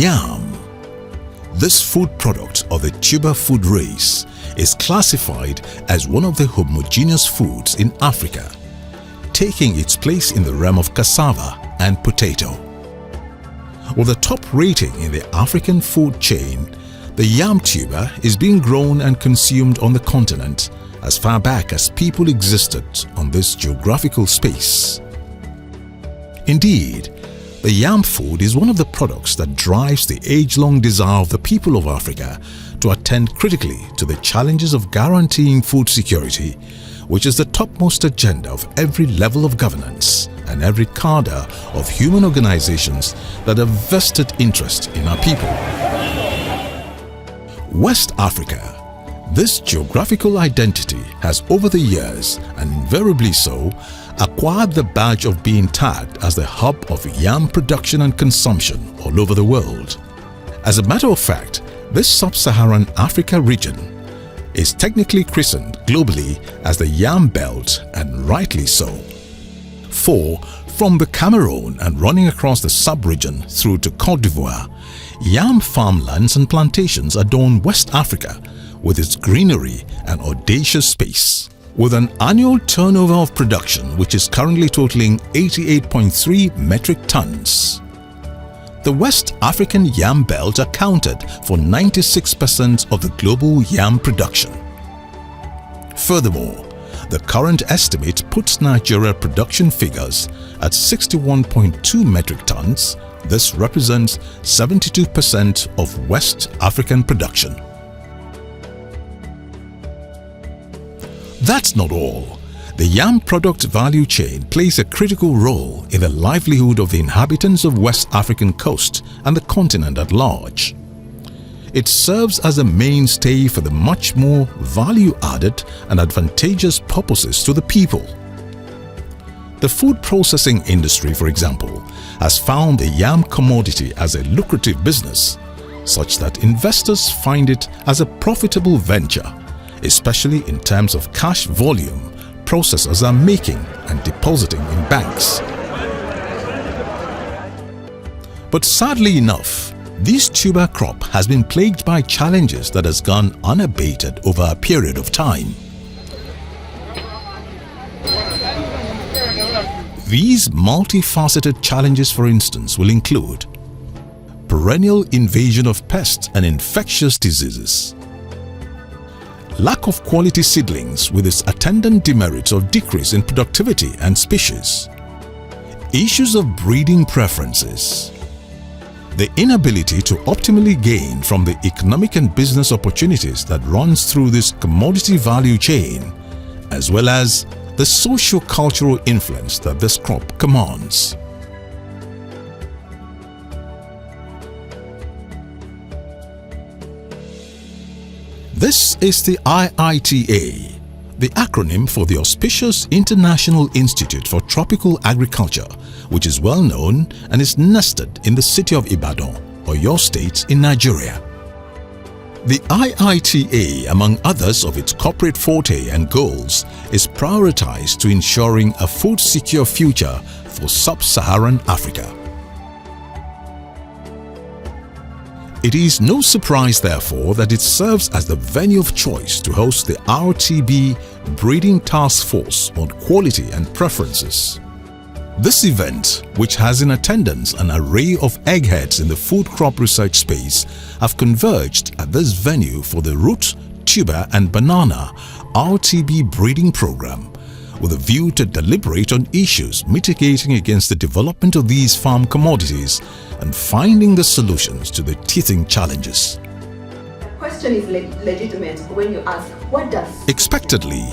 YAM. This food product of the tuber food race is classified as one of the homogeneous foods in Africa, taking its place in the realm of cassava and potato. With a top rating in the African food chain, the yam tuber is being grown and consumed on the continent as far back as people existed on this geographical space. Indeed, the yam food is one of the products that drives the age-long desire of the people of Africa to attend critically to the challenges of guaranteeing food security, which is the topmost agenda of every level of governance and every cadre of human organizations that have vested interest in our people. West Africa. This geographical identity has over the years, and invariably so, acquired the badge of being tagged as the hub of yam production and consumption all over the world. As a matter of fact, this sub-Saharan Africa region is technically christened globally as the Yam Belt, and rightly so. For from the Cameroon and running across the sub-region through to Côte d'Ivoire, yam farmlands and plantations adorn West Africa with its greenery and audacious space. With an annual turnover of production which is currently totaling 88.3 metric tons. The West African Yam Belt accounted for 96% of the global yam production. Furthermore, the current estimate puts Nigeria production figures at 61.2 metric tons. This represents 72% of West African production. That's not all. The yam product value chain plays a critical role in the livelihood of the inhabitants of West African coast and the continent at large. It serves as a mainstay for the much more value-added and advantageous purposes to the people. The food processing industry, for example, has found the yam commodity as a lucrative business, such that investors find it as a profitable venture, especially in terms of cash volume processors are making and depositing in banks. But sadly enough, this tuber crop has been plagued by challenges that has gone unabated over a period of time. These multifaceted challenges, for instance, will include perennial invasion of pests and infectious diseases, lack of quality seedlings with its attendant demerits of decrease in productivity and species, issues of breeding preferences, the inability to optimally gain from the economic and business opportunities that runs through this commodity value chain, as well as the socio-cultural influence that this crop commands. This is the IITA, the acronym for the auspicious International Institute for Tropical Agriculture, which is well known and is nested in the city of Ibadan, Oyo State in Nigeria. The IITA, among others of its corporate forte and goals, is prioritized to ensuring a food-secure future for sub-Saharan Africa. It is no surprise, therefore, that it serves as the venue of choice to host the RTB Breeding Task Force on Quality and Preferences. This event, which has in attendance an array of eggheads in the food crop research space, have converged at this venue for the root, tuber and banana RTB breeding program, with a view to deliberate on issues mitigating against the development of these farm commodities and finding the solutions to the teething challenges. The question is legitimate when you ask, what does? Expectedly,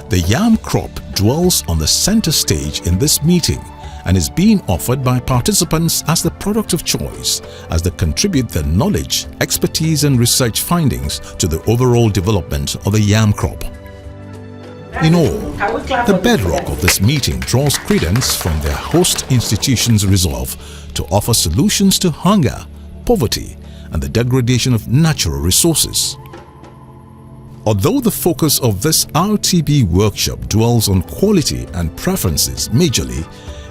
the yam crop dwells on the center stage in this meeting and is being offered by participants as the product of choice as they contribute their knowledge, expertise and research findings to the overall development of the yam crop. In all, the bedrock of this meeting draws credence from their host institution's resolve to offer solutions to hunger, poverty, and the degradation of natural resources. Although the focus of this RTB workshop dwells on quality and preferences majorly,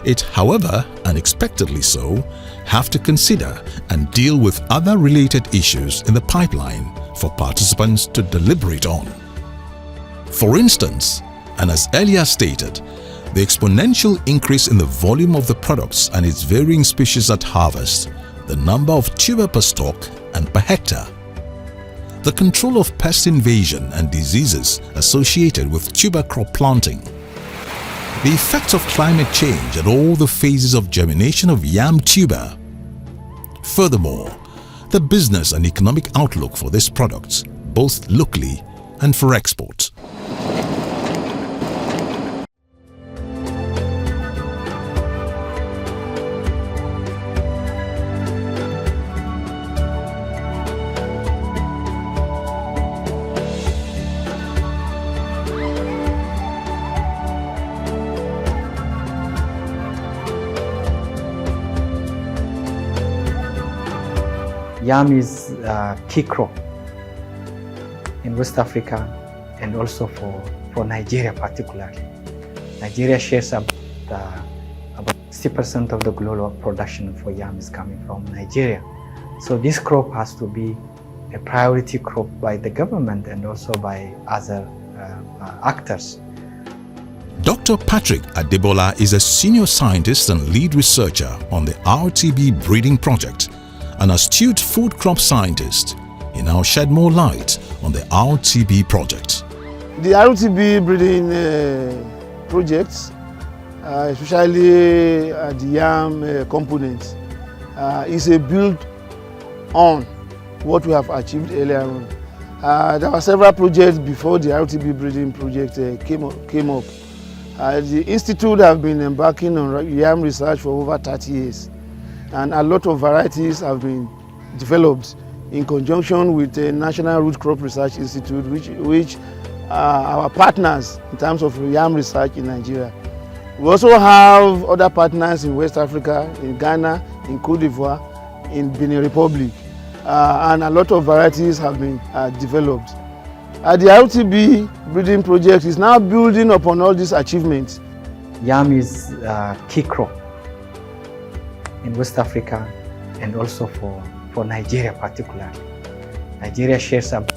It, however, unexpectedly so, have to consider and deal with other related issues in the pipeline for participants to deliberate on. For instance, and as earlier stated, the exponential increase in the volume of the products and its varying species at harvest, the number of tuber per stalk and per hectare, the control of pest invasion and diseases associated with tuber crop planting, the effects of climate change at all the phases of germination of yam tuber. Furthermore, the business and economic outlook for these products, both locally and for export. Yam is a key crop in West Africa and also for Nigeria particularly. Nigeria shares about 60% of the global production for yam is coming from Nigeria. So this crop has to be a priority crop by the government and also by other actors. Dr. Patrick Adebola is a senior scientist and lead researcher on the RTB breeding project, an astute food crop scientist. He now shed more light on the RTB project. The RTB breeding project, especially the YAM component, is a build on what we have achieved earlier on. There were several projects before the RTB breeding project came up. The institute have been embarking on YAM research for over 30 years. And a lot of varieties have been developed in conjunction with the National Root Crop Research Institute, which are our partners in terms of yam research in Nigeria. We also have other partners in West Africa, in Ghana, in Cote d'Ivoire, in Benin Republic, and a lot of varieties have been developed. The RTB breeding project is now building upon all these achievements. Yam is a key crop in West Africa and also for Nigeria particularly. Nigeria shares about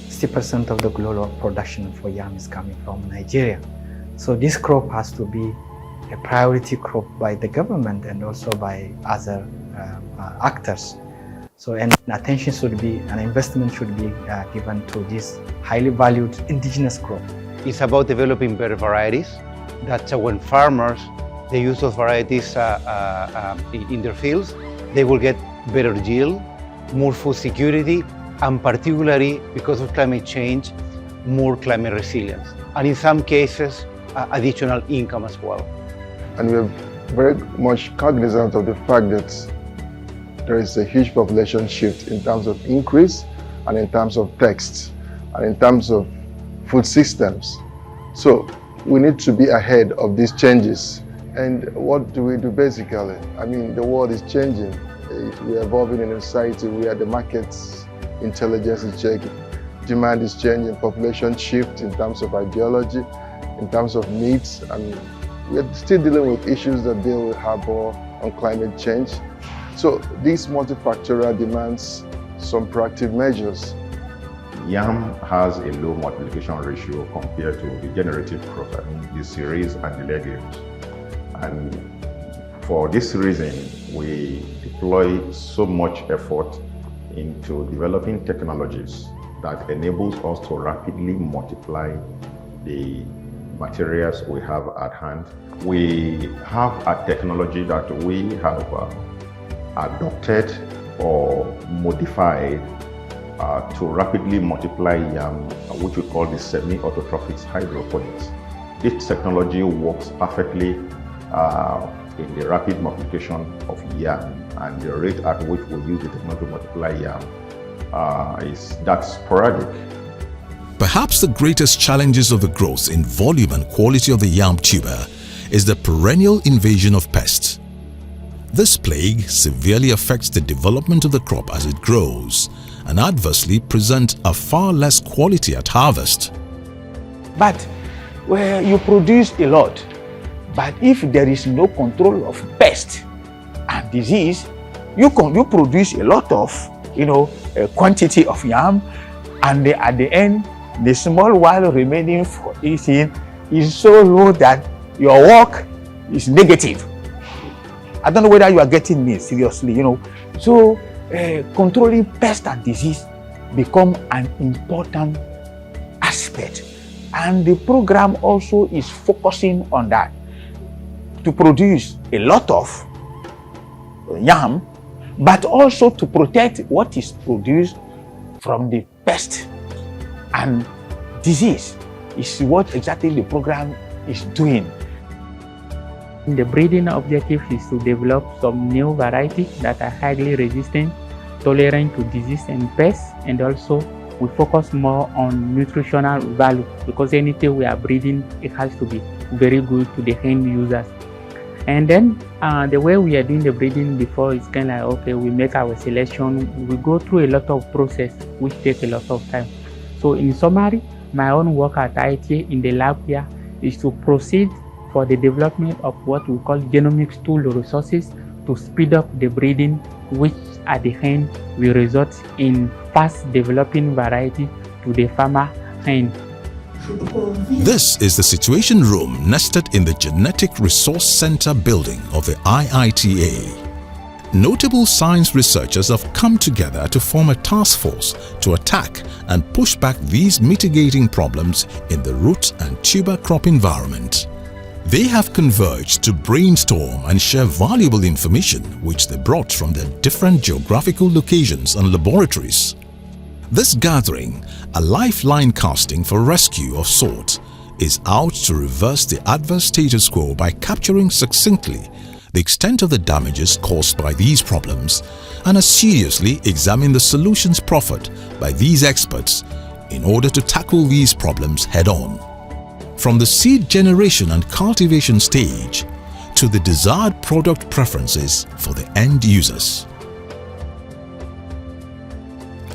60% of the global production for yam is coming from Nigeria. So this crop has to be a priority crop by the government and also by other actors. So an attention should be, an investment should be given to this highly valued indigenous crop. It's about developing better varieties. That's when farmers they use those varieties in their fields, they will get better yield, more food security, and particularly because of climate change, more climate resilience. And in some cases, additional income as well. And we're very much cognizant of the fact that there is a huge population shift in terms of increase and in terms of texts and in terms of food systems. So we need to be ahead of these changes. And what do we do basically? I mean, the world is changing. We're evolving in a society where the market's intelligence is changing. Demand is changing, population shift in terms of ideology, in terms of needs. I mean, we're still dealing with issues that deal with harbor on climate change. So this multifactorial demands some proactive measures. YAM has a low multiplication ratio compared to the generative crops, I mean the cereals and the legumes. And for this reason, we deploy so much effort into developing technologies that enables us to rapidly multiply the materials we have at hand. We have a technology that we have adopted or modified to rapidly multiply yam, which we call the semi-autotrophic hydroponics. This technology works perfectly in the rapid multiplication of yam, and the rate at which we use the technology to multiply yam is that sporadic. Perhaps the greatest challenges of the growth in volume and quality of the yam tuber is the perennial invasion of pests. This plague severely affects the development of the crop as it grows and adversely presents a far less quality at harvest. But where you produce a lot, But if there is no control of pest and disease, you produce a lot of, a quantity of yam, and at the end, the small while remaining for eating is so low that your work is negative. I don't know whether you are getting me seriously, So controlling pest and disease become an important aspect, and the program also is focusing on that, to produce a lot of yam, but also to protect what is produced from the pest and disease is what exactly the program is doing. The breeding objective is to develop some new varieties that are highly resistant, tolerant to disease and pests, and also we focus more on nutritional value, because anything we are breeding, it has to be very good to the end users. And then the way we are doing the breeding before is kind of like, okay, we make our selection, we go through a lot of process which take a lot of time. So in summary, my own work at IITA in the lab here is to proceed for the development of what we call genomics tool resources to speed up the breeding, which at the end will result in fast developing variety to the farmer hand. This is the Situation Room nested in the Genetic Resource Center building of the IITA. Notable science researchers have come together to form a task force to attack and push back these mitigating problems in the root and tuber crop environment. They have converged to brainstorm and share valuable information which they brought from their different geographical locations and laboratories. This gathering, a lifeline casting for rescue of sort, is out to reverse the adverse status quo by capturing succinctly the extent of the damages caused by these problems and seriously examine the solutions proffered by these experts in order to tackle these problems head-on. From the seed generation and cultivation stage to the desired product preferences for the end users.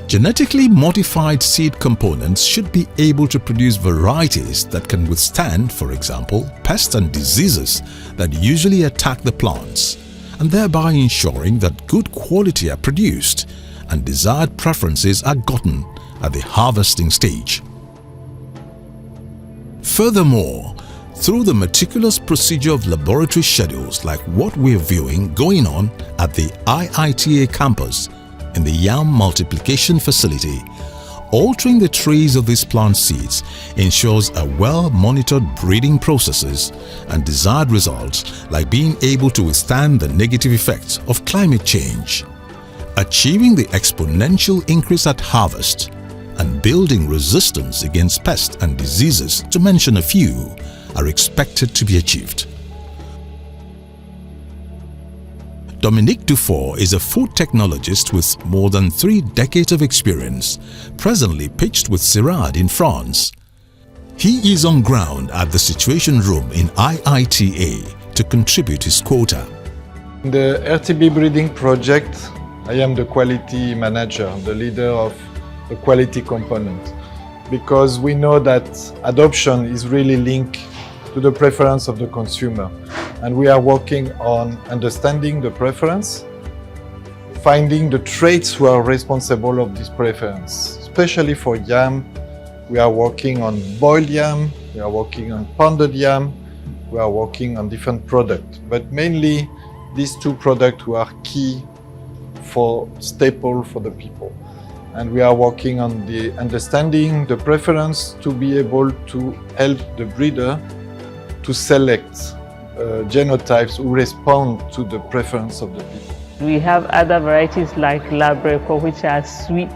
Genetically modified seed components should be able to produce varieties that can withstand, for example, pests and diseases that usually attack the plants, and thereby ensuring that good quality are produced and desired preferences are gotten at the harvesting stage. Furthermore, through the meticulous procedure of laboratory schedules like what we're viewing going on at the IITA campus in the YAM multiplication facility, altering the trays of these plant seeds ensures a well-monitored breeding processes and desired results like being able to withstand the negative effects of climate change, achieving the exponential increase at harvest, and building resistance against pests and diseases, to mention a few, are expected to be achieved. Dominique Dufour is a food technologist with more than 3 decades of experience, presently pitched with CIRAD in France. He is on ground at the Situation Room in IITA to contribute his quota. In the RTB breeding project, I am the quality manager, the leader of the quality component, because we know that adoption is really linked to the preference of the consumer, and we are working on understanding the preference, finding the traits who are responsible of this preference. Especially for yam, we are working on boiled yam, we are working on pounded yam, we are working on different products, but mainly these 2 products who are key for staple for the people. And we are working on the understanding the preference to be able to help the breeder to select genotypes who respond to the preference of the people. We have other varieties like Labreco, which are sweet.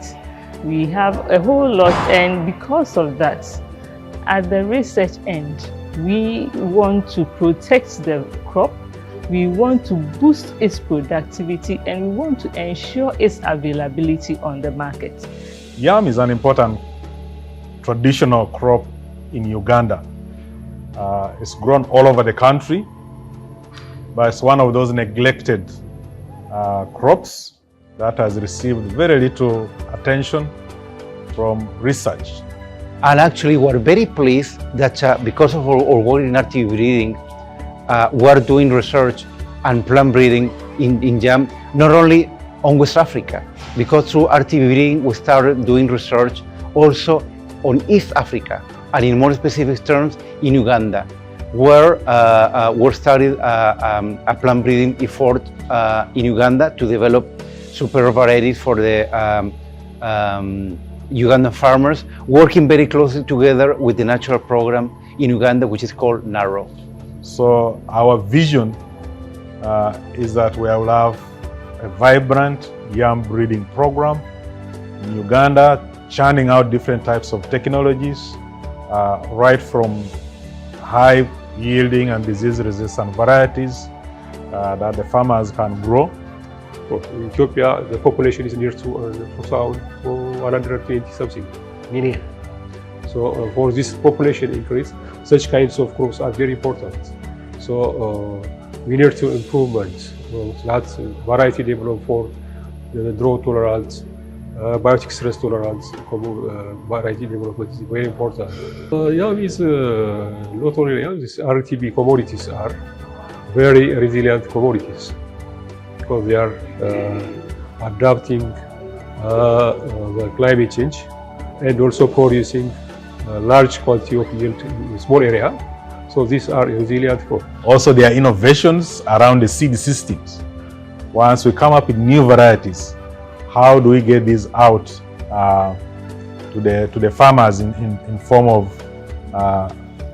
We have a whole lot, and because of that, at the research end, we want to protect the crop, we want to boost its productivity, and we want to ensure its availability on the market. Yam is an important traditional crop in Uganda. It's grown all over the country, but it's one of those neglected crops that has received very little attention from research. And actually, we're very pleased that because of our work in RTB breeding, we're doing research and plant breeding in YAM, not only on West Africa, because through RTB breeding we started doing research also on East Africa, and in more specific terms in Uganda, where we started a plant breeding effort in Uganda to develop super varieties for the Ugandan farmers, working very closely together with the natural program in Uganda, which is called NARRO. So our vision is that we will have a vibrant yam breeding program in Uganda, churning out different types of technologies, right from high yielding and disease-resistant varieties that the farmers can grow. In Ethiopia, the population is near to 120 something million. So for this population increase, such kinds of crops are very important. So we need to improvement. That's variety development for the drought tolerance, biotic stress tolerance. Variety development is very important. YAM is not only YAM, these RTB commodities are very resilient commodities because they are adapting the climate change and also producing a large quantity of yield in a small area. So these are resilient crops. Also, there are innovations around the seed systems. Once we come up with new varieties, how do we get these out to the farmers in form of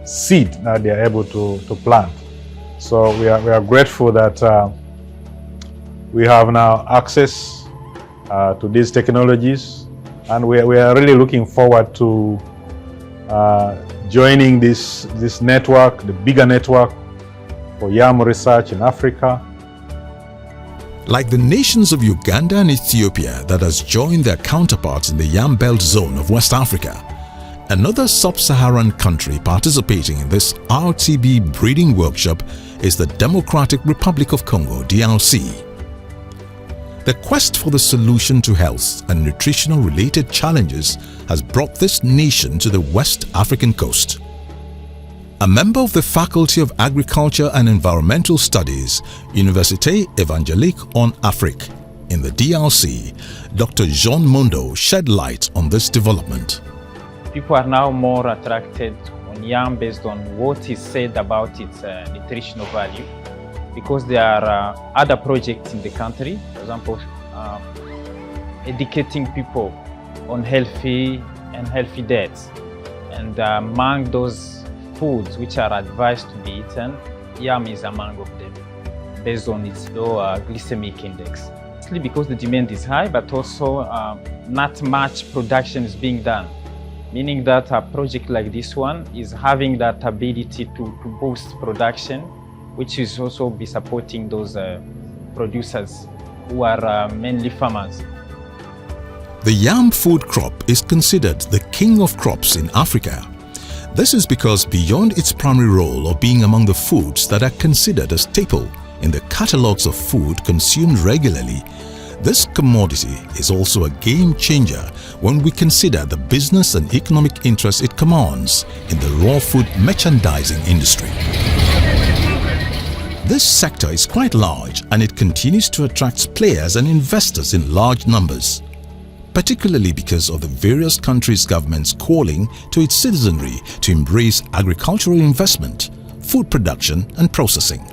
seed that they are able to plant? So we are grateful that we have now access to these technologies, and we are really looking forward to joining this network, the bigger network for YAM research in Africa. Like the nations of Uganda and Ethiopia that has joined their counterparts in the Yam Belt zone of West Africa, another sub-Saharan country participating in this RTB breeding workshop is the Democratic Republic of Congo, DRC. The quest for the solution to health and nutritional related challenges has brought this nation to the West African coast. A member of the Faculty of Agriculture and Environmental Studies, Université Évangélique en Afrique, in the DRC, Dr. Jean Mondo shed light on this development. People are now more attracted on yam based on what is said about its nutritional value, because there are other projects in the country, for example, educating people on healthy diets. And among those foods which are advised to be eaten, yam is among of them, based on its low glycemic index. Mostly because the demand is high, but also not much production is being done. Meaning that a project like this one is having that ability to boost production, which is also be supporting those producers who are mainly farmers. The yam food crop is considered the king of crops in Africa. This is because beyond its primary role of being among the foods that are considered a staple in the catalogues of food consumed regularly, this commodity is also a game changer when we consider the business and economic interest it commands in the raw food merchandising industry. This sector is quite large and it continues to attract players and investors in large numbers, particularly because of the various countries' governments calling to its citizenry to embrace agricultural investment, food production and processing.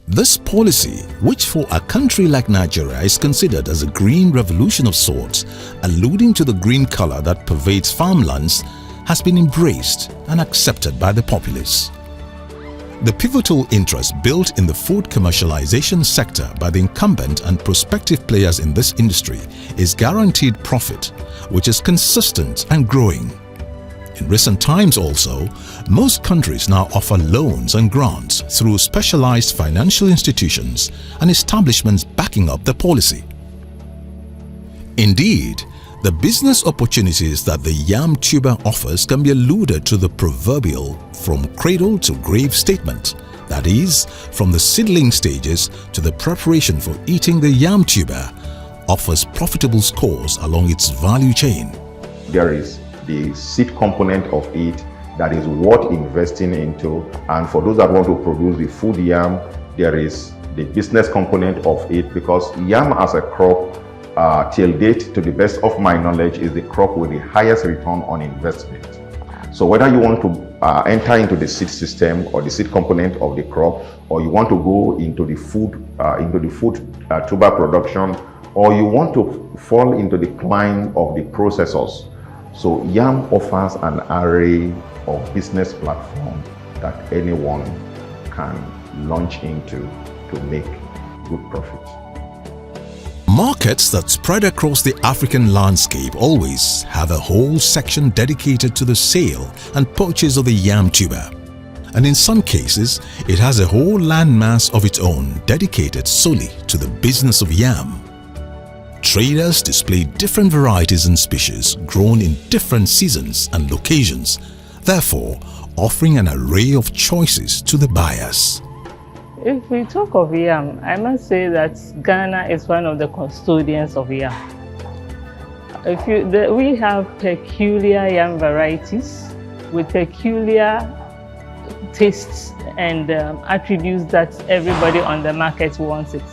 This policy, which for a country like Nigeria is considered as a green revolution of sorts, alluding to the green color that pervades farmlands, has been embraced and accepted by the populace. The pivotal interest built in the food commercialization sector by the incumbent and prospective players in this industry is guaranteed profit, which is consistent and growing. In recent times also, most countries now offer loans and grants through specialized financial institutions and establishments backing up the policy. Indeed, the business opportunities that the yam tuber offers can be alluded to the proverbial from cradle to grave statement, that is, from the seedling stages to the preparation for eating the yam tuber, offers profitable scores along its value chain. There is the seed component of it, that is worth investing into. And for those that want to produce the food yam, there is the business component of it, because yam as a crop, till date, to the best of my knowledge, is the crop with the highest return on investment. So whether you want to enter into the seed system or the seed component of the crop, or you want to go into the food tuber production, or you want to fall into the climb of the processors. So YAM offers an array of business platforms that anyone can launch into to make good profit. Markets that spread across the African landscape always have a whole section dedicated to the sale and purchase of the yam tuber. And in some cases, it has a whole landmass of its own dedicated solely to the business of yam. Traders display different varieties and species grown in different seasons and locations, therefore offering an array of choices to the buyers. If we talk of yam, I must say that Ghana is one of the custodians of yam. We have peculiar yam varieties with peculiar tastes and attributes that everybody on the market wants it.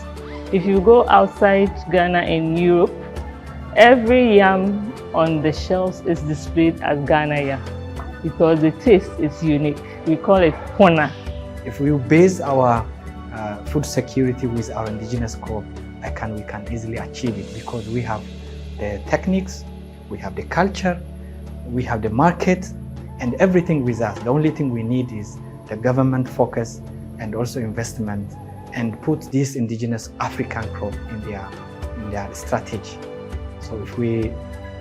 If you go outside Ghana in Europe, every yam on the shelves is displayed as Ghana yam because the taste is unique. We call it pona. If we base our food security with our indigenous crop, we can easily achieve it because we have the techniques, we have the culture, we have the market, and everything with us. The only thing we need is the government focus and also investment, and put this indigenous African crop in their strategy. So if we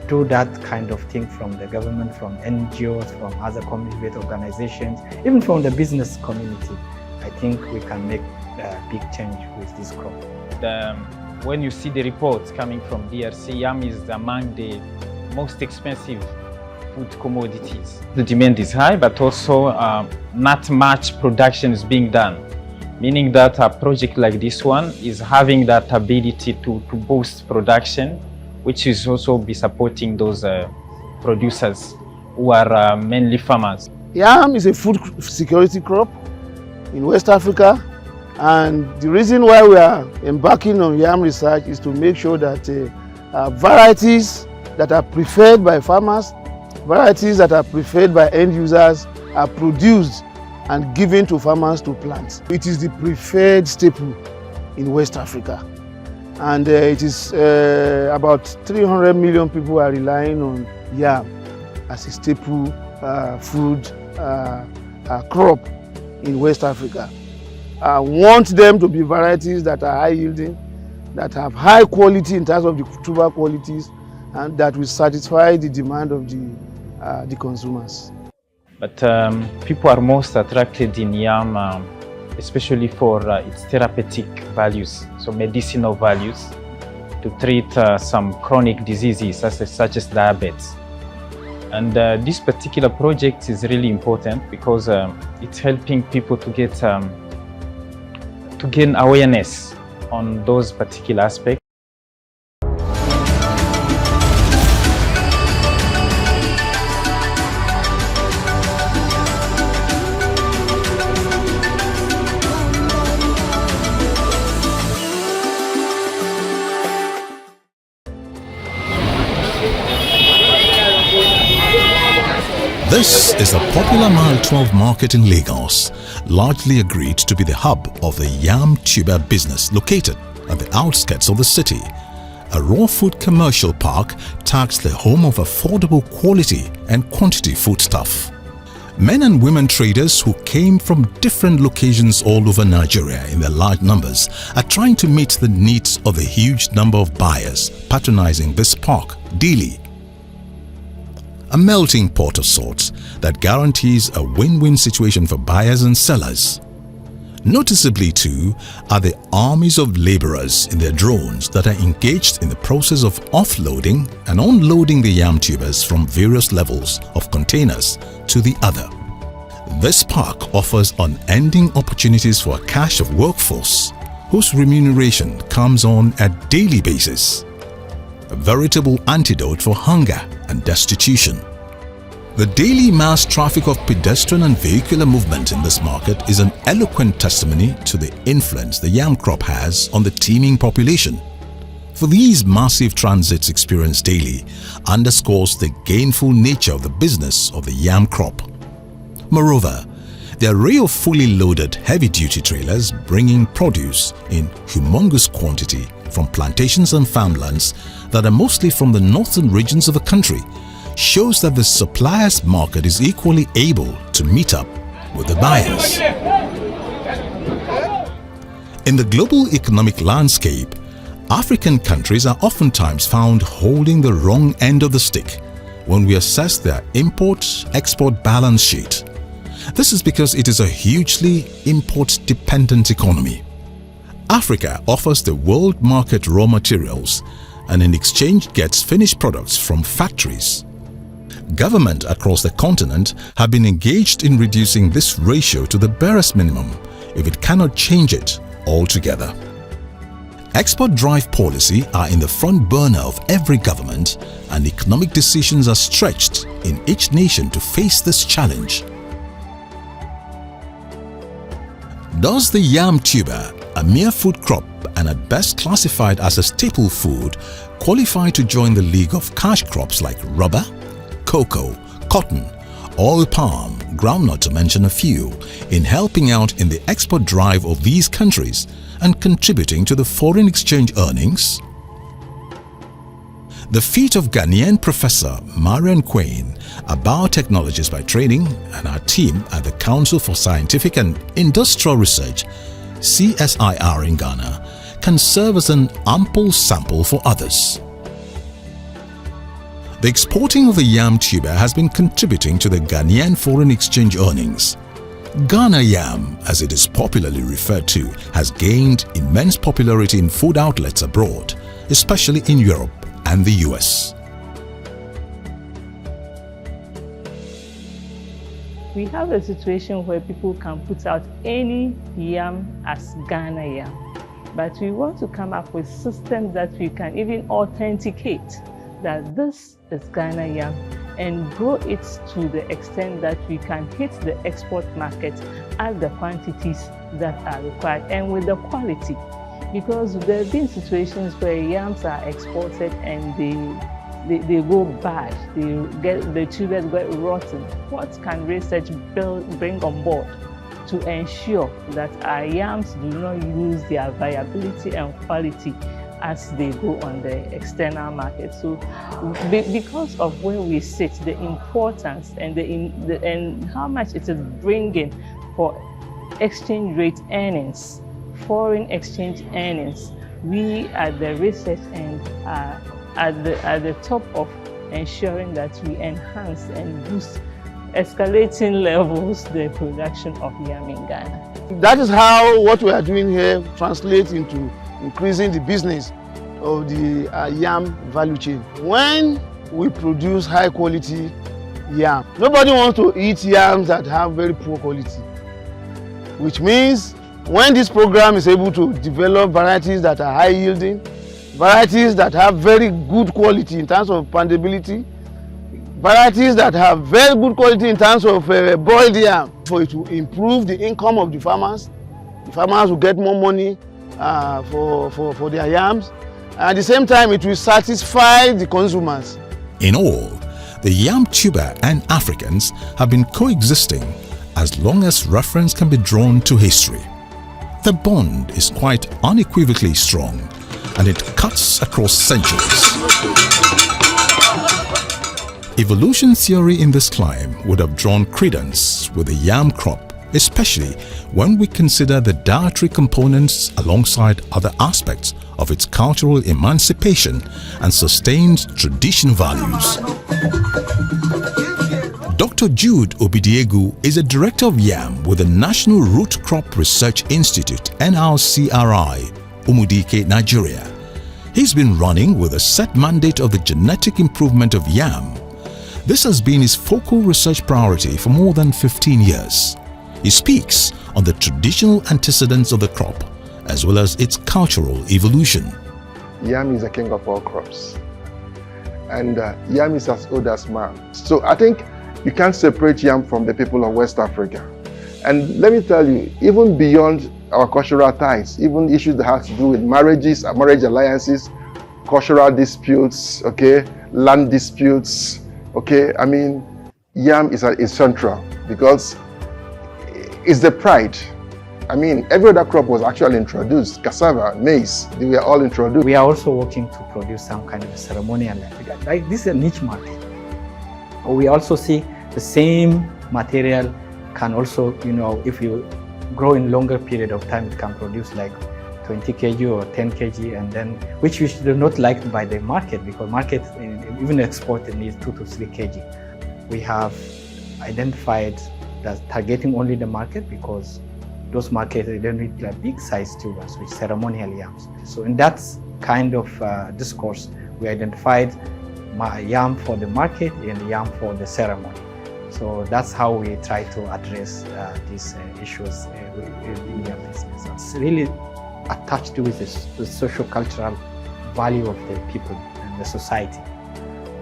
do that kind of thing from the government, from NGOs, from other community-based organizations, even from the business community, I think we can make a big change with this crop. When you see the reports coming from DRC, yam is among the most expensive food commodities. The demand is high, but also not much production is being done, meaning that a project like this one is having that ability to boost production, which is also be supporting those producers who are mainly farmers. Yam is a food security crop in West Africa, and the reason why we are embarking on yam research is to make sure that varieties that are preferred by farmers, varieties that are preferred by end users are produced and given to farmers to plant. It is the preferred staple in West Africa, and it is about 300 million people are relying on yam as a staple food crop in West Africa. I want them to be varieties that are high yielding, that have high quality in terms of the tuber qualities, and that will satisfy the demand of the consumers. But people are most attracted in yam, especially for its therapeutic values, so medicinal values, to treat some chronic diseases such as diabetes. And this particular project is really important because it's helping people to get to gain awareness on those particular aspects. This is the popular Mile 12 market in Lagos, largely agreed to be the hub of the yam tuber business located at the outskirts of the city. A raw food commercial park tags the home of affordable quality and quantity foodstuff. Men and women traders who came from different locations all over Nigeria in their large numbers are trying to meet the needs of the huge number of buyers patronizing this park daily. A melting pot of sorts that guarantees a win-win situation for buyers and sellers. Noticeably too are the armies of laborers in their drones that are engaged in the process of offloading and unloading the yam tubers from various levels of containers to the other. This park offers unending opportunities for a cache of workforce whose remuneration comes on a daily basis. A veritable antidote for hunger and destitution. The daily mass traffic of pedestrian and vehicular movement in this market is an eloquent testimony to the influence the yam crop has on the teeming population. For these massive transits experienced daily underscores the gainful nature of the business of the yam crop. Moreover, the array of fully loaded heavy-duty trailers bringing produce in humongous quantity from plantations and farmlands that are mostly from the northern regions of the country shows that the suppliers' market is equally able to meet up with the buyers. In the global economic landscape, African countries are oftentimes found holding the wrong end of the stick when we assess their import-export balance sheet. This is because it is a hugely import-dependent economy. Africa offers the world market raw materials and in exchange gets finished products from factories. Governments across the continent have been engaged in reducing this ratio to the barest minimum if it cannot change it altogether. Export drive policy are in the front burner of every government and economic decisions are stretched in each nation to face this challenge. Does the yam tuber, a mere food crop and at best classified as a staple food, qualify to join the league of cash crops like rubber, cocoa, cotton, oil palm, groundnut to mention a few, in helping out in the export drive of these countries and contributing to the foreign exchange earnings? The feat of Ghanaian Professor Marian Quain, a biotechnologist by training, and our team at the Council for Scientific and Industrial Research, CSIR in Ghana, can serve as an ample sample for others. The exporting of the yam tuber has been contributing to the Ghanaian foreign exchange earnings. Ghana yam, as it is popularly referred to, has gained immense popularity in food outlets abroad, especially in Europe and the US. We have a situation where people can put out any yam as Ghana yam, but we want to come up with systems that we can even authenticate that this is Ghana yam and grow it to the extent that we can hit the export market at the quantities that are required and with the quality. Because there have been situations where yams are exported and they go bad, the tubers get rotten. What can research bring on board to ensure that our yams do not lose their viability and quality as they go on the external market? So because of where we sit, the importance and and how much it is bringing for exchange rate earnings, foreign exchange earnings, we at the research end are at the top of ensuring that we enhance and boost escalating levels the production of yam in Ghana. That is how what we are doing here translates into increasing the business of the yam value chain. When we produce high quality yam, nobody wants to eat yams that have very poor quality, which means when this program is able to develop varieties that are high yielding, varieties that have very good quality in terms of poundability, varieties that have very good quality in terms of boiled yam, for it to improve the income of the farmers will get more money for their yams. At the same time, it will satisfy the consumers. In all, the yam tuber and Africans have been coexisting as long as reference can be drawn to history. The bond is quite unequivocally strong and it cuts across centuries. Evolution theory in this climb would have drawn credence with the yam crop, especially when we consider the dietary components alongside other aspects of its cultural emancipation and sustained tradition values. Dr. Jude Obidiegu is a director of YAM with the National Root Crop Research Institute, NRCRI, Umudike, Nigeria. He's been running with a set mandate of the genetic improvement of YAM. This has been his focal research priority for more than 15 years. He speaks on the traditional antecedents of the crop as well as its cultural evolution. Yam is the king of all crops, and yam is as old as man. So I think you can't separate yam from the people of West Africa. And let me tell you, even beyond our cultural ties, even issues that have to do with marriages, marriage alliances, cultural disputes, okay, land disputes, okay, I mean, yam is central because it's the pride. I mean, every other crop was actually introduced. Cassava, maize, they were all introduced. We are also working to produce some kind of ceremonial land. Like this is a niche market. We also see the same material can also, you know, if you grow in longer period of time, it can produce like 20 kg or 10 kg, and then which is not liked by the market because market, even export, it needs 2 to 3 kg. We have identified that targeting only the market because those markets, they don't need like big size tubers, which ceremonial yams. So in that kind of discourse, we identified yam for the market and yam for the ceremony. So that's how we try to address these issues in yam business. It's really attached with the socio-cultural value of the people and the society.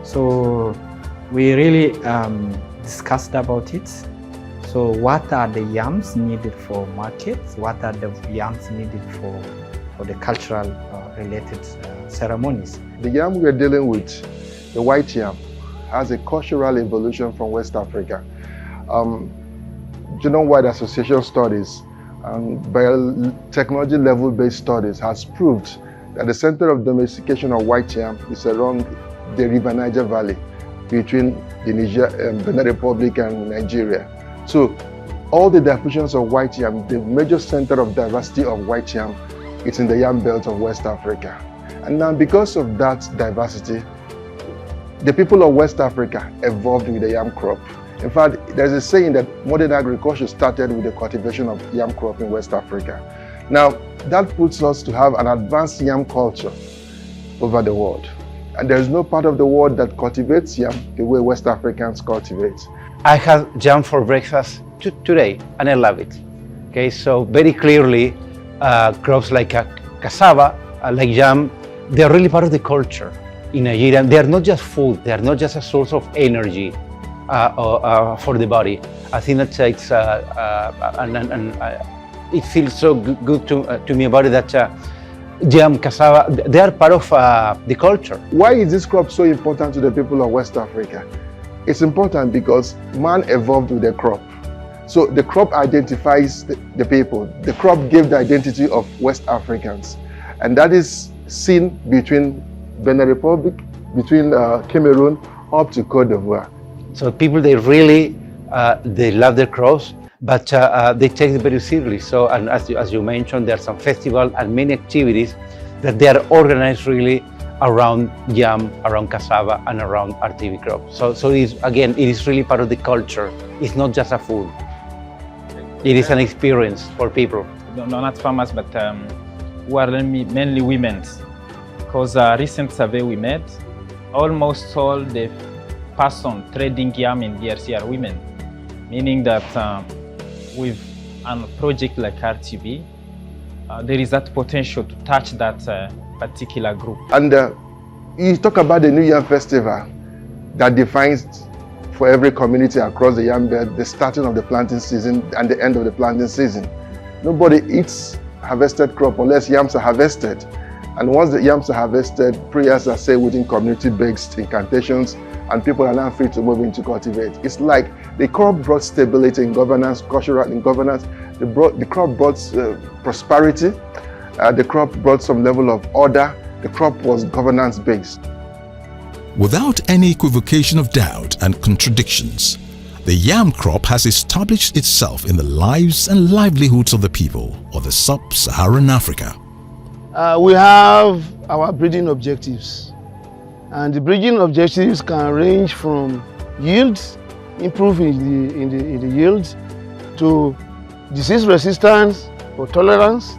So we really discussed about it. So what are the yams needed for markets? What are the yams needed for the cultural related ceremonies? The yam we're dealing with, the white yam, has a cultural evolution from West Africa. Genome-wide association studies and biotechnology level-based studies has proved that the center of domestication of white yam is around the River Niger Valley between the Benin Republic and Nigeria. So all the diffusions of white yam, the major center of diversity of white yam, is in the yam belt of West Africa. And now because of that diversity, the people of West Africa evolved with the yam crop. In fact, there's a saying that modern agriculture started with the cultivation of yam crop in West Africa. Now, that puts us to have an advanced yam culture over the world. And there's no part of the world that cultivates yam the way West Africans cultivate. I had yam for breakfast today, and I love it. Okay, so very clearly, crops like cassava, like yam, they are really part of the culture in Nigeria. They are not just food, they are not just a source of energy for the body. I think that it's, it feels so good to me about it that yam, cassava, they are part of the culture. Why is this crop so important to the people of West Africa? It's important because man evolved with the crop. So the crop identifies the people. The crop gave the identity of West Africans. And that is seen between Benin Republic, between Cameroon up to Côte d'Ivoire. So people, they really, they love their crops, but they take it very seriously. So, and as you mentioned, there are some festivals and many activities that they are organized really around yam, around cassava, and around RTB crops. So it is, again, it is really part of the culture. It's not just a food. It is an experience for people. No, not farmers, but who are mainly women. Because a recent survey we made, almost all the person trading yam in DRC are women. Meaning that with a project like RTB, there is that potential to touch that particular group. And you talk about the New Yam Festival that defines for every community across the yam belt the starting of the planting season and the end of the planting season. Nobody eats harvested crop unless yams are harvested. And once the yams are harvested, prayers are said within community-based incantations, and people are now free to move into cultivate. It's like the crop brought stability in governance, cultural in governance. The crop brought prosperity. The crop brought some level of order. The crop was governance-based. Without any equivocation of doubt and contradictions, the yam crop has established itself in the lives and livelihoods of the people of the sub-Saharan Africa. We have our breeding objectives. And the breeding objectives can range from yields, improving in the yields, to disease resistance or tolerance.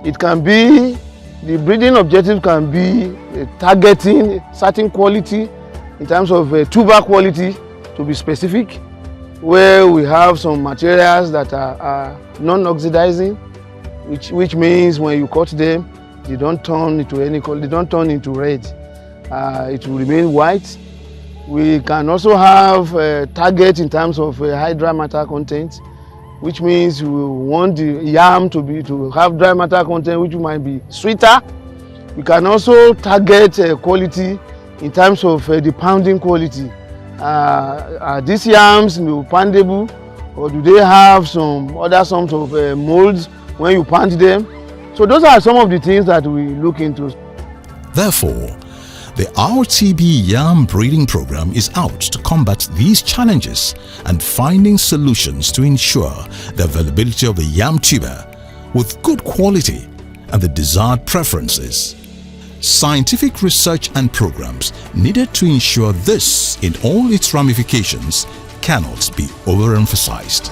It can be, the breeding objective can be targeting certain quality in terms of tuber quality, to be specific, where we have some materials that are non-oxidizing, which means when you cut them, they don't turn into any color, they don't turn into red. It will remain white. We can also have a target in terms of high dry matter content, which means we want the yam to have dry matter content which might be sweeter. We can also target quality in terms of the pounding quality. Are these yams poundable, or do they have some other sorts of molds when you pound them? So those are some of the things that we look into. Therefore, the RTB YAM breeding program is out to combat these challenges and finding solutions to ensure the availability of the yam tuber with good quality and the desired preferences. Scientific research and programs needed to ensure this in all its ramifications cannot be overemphasized.